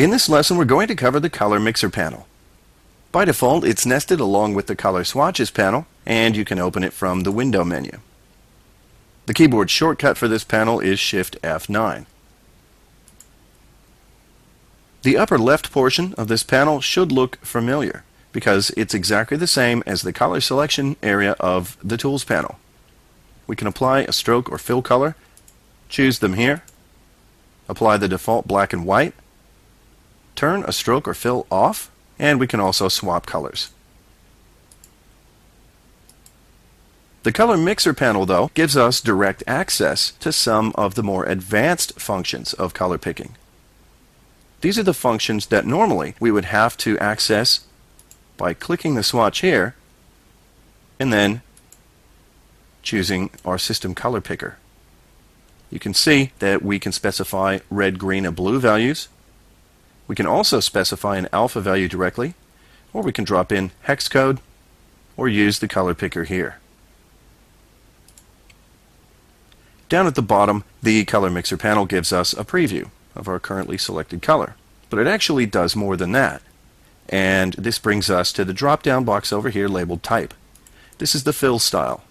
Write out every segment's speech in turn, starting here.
In this lesson, we're going to cover the Color Mixer panel. By default, it's nested along with the Color Swatches panel, and you can open it from the Window menu. The keyboard shortcut for this panel is Shift F9. The upper left portion of this panel should look familiar, because it's exactly the same as the color selection area of the Tools panel. We can apply a stroke or fill color, choose them here, apply the default black and white, turn a stroke or fill off, and we can also swap colors. The Color Mixer panel, though, gives us direct access to some of the more advanced functions of color picking. These are the functions that normally we would have to access by clicking the swatch here and then choosing our system color picker. You can see that we can specify red, green, and blue values. We can also specify an alpha value directly, or we can drop in hex code or use the color picker here. Down at the bottom, the Color Mixer panel gives us a preview of our currently selected color. But it actually does more than that. And this brings us to the drop-down box over here labeled Type. This is the fill style.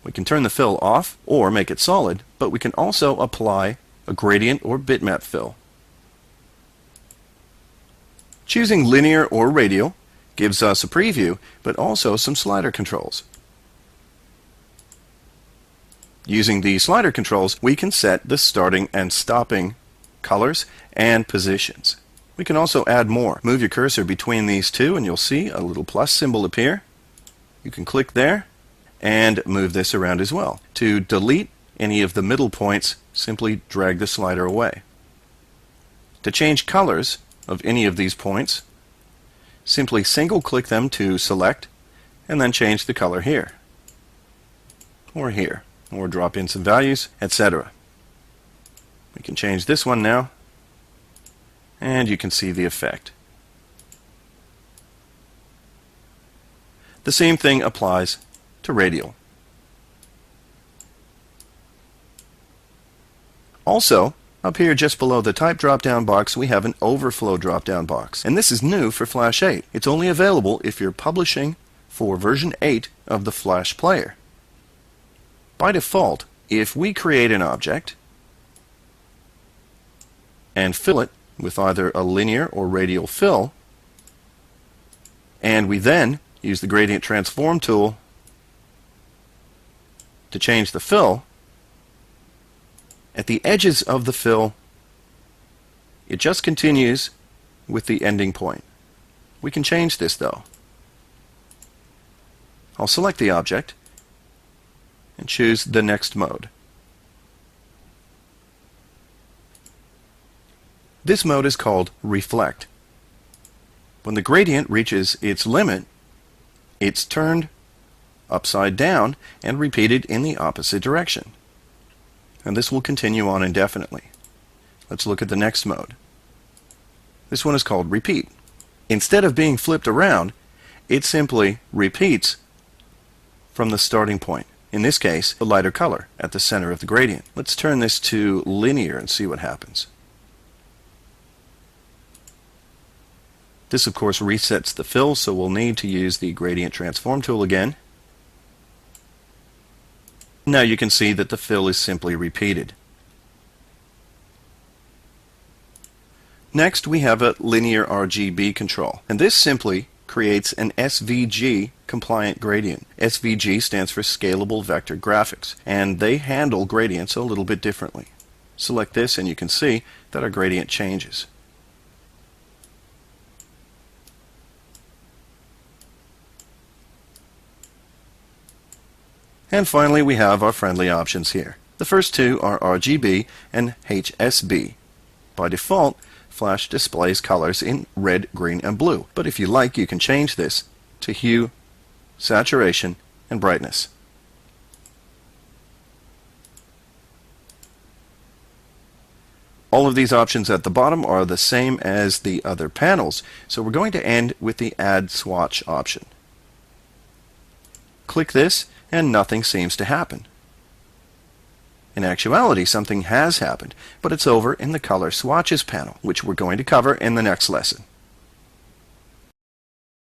We can turn the fill off or make it solid, but we can also apply a gradient or bitmap fill. Choosing linear or radial gives us a preview, but also some slider controls. Using the slider controls, we can set the starting and stopping colors and positions. We can also add more. Move your cursor between these two and you'll see a little plus symbol appear. You can click there and move this around as well. To delete any of the middle points, simply drag the slider away. To change colors of any of these points, simply single click them to select and then change the color here or here, or drop in some values, etc. We can change this one now, and you can see the effect. The same thing applies to radial. Also, up here just below the Type drop-down box, we have an Overflow drop-down box. And this is new for Flash 8. It's only available if you're publishing for version 8 of the Flash player. By default, if we create an object and fill it with either a linear or radial fill, and we then use the Gradient Transform tool to change the fill, at the edges of the fill, it just continues with the ending point. We can change this though. I'll select the object and choose the next mode. This mode is called Reflect. When the gradient reaches its limit, it's turned upside down and repeated in the opposite direction. And this will continue on indefinitely. Let's look at the next mode. This one is called Repeat. Instead of being flipped around, it simply repeats from the starting point. In this case, the lighter color at the center of the gradient. Let's turn this to linear and see what happens. This, of course, resets the fill, so we'll need to use the Gradient Transform tool again. Now you can see that the fill is simply repeated. Next, we have a linear RGB control, and this simply creates an SVG compliant gradient. SVG stands for Scalable Vector Graphics, and they handle gradients a little bit differently. Select this and you can see that our gradient changes. And finally, we have our friendly options here. The first two are RGB and HSB. By default, Flash displays colors in red, green, and blue. But if you like, you can change this to hue, saturation, and brightness. All of these options at the bottom are the same as the other panels, so we're going to end with the Add Swatch option. Click this, and nothing seems to happen. In actuality, something has happened, but it's over in the Color Swatches panel, which we're going to cover in the next lesson.